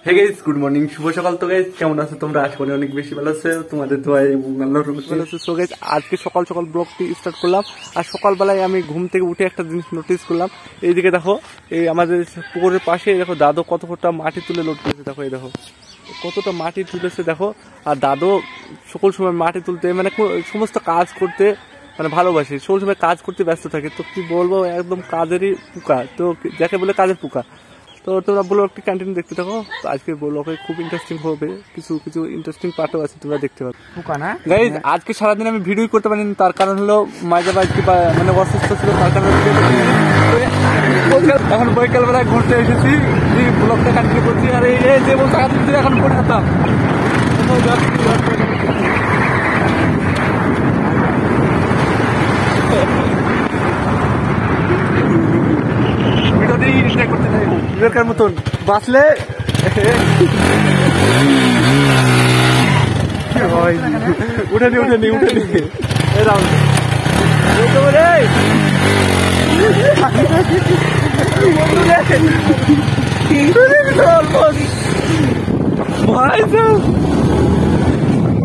Hey guys, good morning, শুভ সকাল। তো guys কেমন আছো তোমরা? আশা করি অনেক বেশি ভালো আছো, তোমাদের দোয়ায় এবং আল্লাহর রহমতে ভালো আছো। সো গাইস আজকে সকাল সকাল ব্লগটি স্টার্ট করলাম। আর সকালবেলায় আমি ঘুম থেকে উঠে একটা জিনিস নোটিস করলাম। এইদিকে দেখো, এই আমাদের পুকুরের পাশে দেখো দাদু কতটা মাটি তুলে লোড করেছে। দেখো এই দেখো কতটা মাটি তুলেছে দেখো। আর দাদু সকল সময় মাটি তুলতে মানে সমস্ত কাজ করতে মানে ভালোবাসে, সকল সময় কাজ করতে ব্যস্ত থাকে। তো কি বলবো, একদম কাজেরই পোকা, তো যাকে বলে কাজের পোকা। তো তোমরা বলো একটি কন্টিনিউ দেখতে থাকো। তো আজকে ব্লগে খুব ইন্টারেস্টিং হবে, কিছু কিছু ইন্টারেস্টিং পার্টও আছে, তোমরা দেখতে পাবে। গাইজ আজকে সারাদিন আমি ভিডিও করতে পারিনি, তার কারণ হলো মাইজাবা আজকে মানে অসুস্থ ছিল, তার কারণে এখন বৈকালবেলায় ঘুরতে এসেছি, ব্লগটা কন্টিনিউ করছি। আর এই যে বলতে এখন পড়ে যেতাম বিবেকের মতন বাঁচলে উঠেনি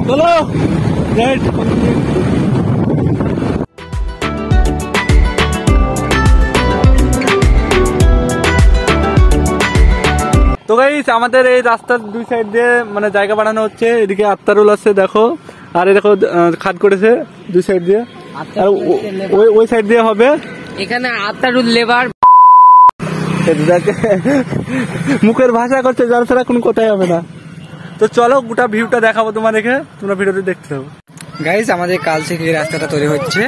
চলো তো গাইস আমাদের এই রাস্তার দুই সাইড দিয়ে মানে জায়গা বানানো হচ্ছে। এদিকে আত্মারুল আছে দেখো, আর এই দেখো খাদ করেছে দুই সাইড দিয়ে, আর ওই সাইড দিয়ে হবে। এখানে আত্মারুল লেবার মুখের ভাষা করছে, যার ছাড়া কোনো কথাই হবে না। তো চলো গোটা ভিউটা দেখাবো তোমাদেরকে, তোমরা ভিডিওটি দেখতে থাকো। গাইস আমাদের কাল থেকে এই রাস্তাটা তৈরি হচ্ছে।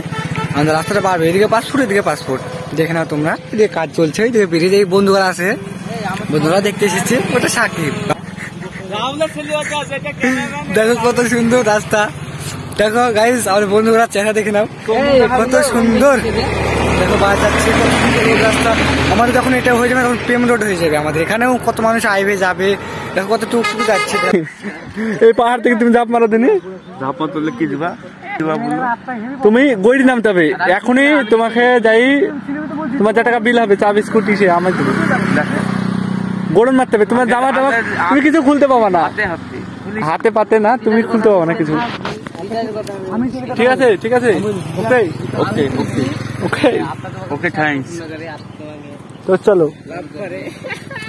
আমাদের রাস্তাটা পারবে, এদিকে 5 ফুট এদিকে 5 ফুট, দেখে নাও তোমরা। এদিকে কাজ চলছে, এদিকে বেরিয়ে যাই বন্ধুরা আছে, বন্ধুরা দেখতে এসেছে। ওটা সাকিব, দেখো কত সুন্দর রাস্তা। দেখো গাইস আমার বন্ধুরা চেহারা দেখে নাও কত সুন্দর। দেখো বাস যাচ্ছে, কত সুন্দর রোড রাস্তা। আমাদের যখন এটা হয়ে যাবে তখন প্রেম রোড হয়ে যাবে। আমাদের এখানেও কত মানুষ আইবে যাবে, দেখো কত টুকটুক যাচ্ছে। এই পাহাড় থেকে তুমি ঝাঁপ মারো দিনি, ঝাঁপ মারলে কি দিবা? তুমি গইড়ি নামতে হবে এখনই, তোমাকে যাই তোমার যা টাকা বিল হবে চা বিস্কুট সে আমার গোড়ন মারতে হবে। তোমার জামা টামা তুমি কিছু খুলতে পাবা না, হাতে পাতে না, তুমি খুলতে পাবা না কিছু। ঠিক আছে ঠিক আছে, ওকে ওকে ওকে ওকে ওকে থ্যাঙ্কস। তো চলো,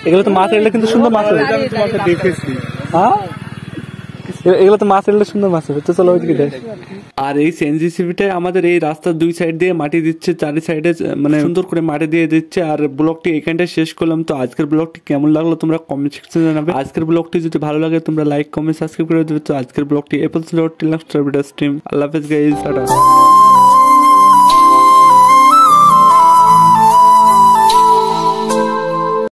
এগুলো তো মাছ এলে কিন্তু সুন্দর মাছ হবে। তোমাকে দেখেছি, হ্যাঁ এগুলো তো মাছ এলে সুন্দর মাছ হবে। তো চলো ওইদিকে যাই। আর এই সিএনজিসিবিটাই আমাদের এই রাস্তার দুই সাইড দিয়ে মাটি দিচ্ছে, চারি সাইডে মানে সুন্দর করে মাটি দিয়ে দিচ্ছে। আর ব্লগটি এখানটায় শেষ করলাম। তো আজকের ব্লগটি কেমন লাগলো তোমরা কমেন্ট সেকশনে জানাবে। আজকের ব্লগটি যদি ভালো লাগে তোমরা লাইক কমেন্ট সাবস্ক্রাইব করে দেবে। তো আজকের ব্লগটি এপল স্ট্রিম, আল্লাহ হাফেজ গাইস, টাটা।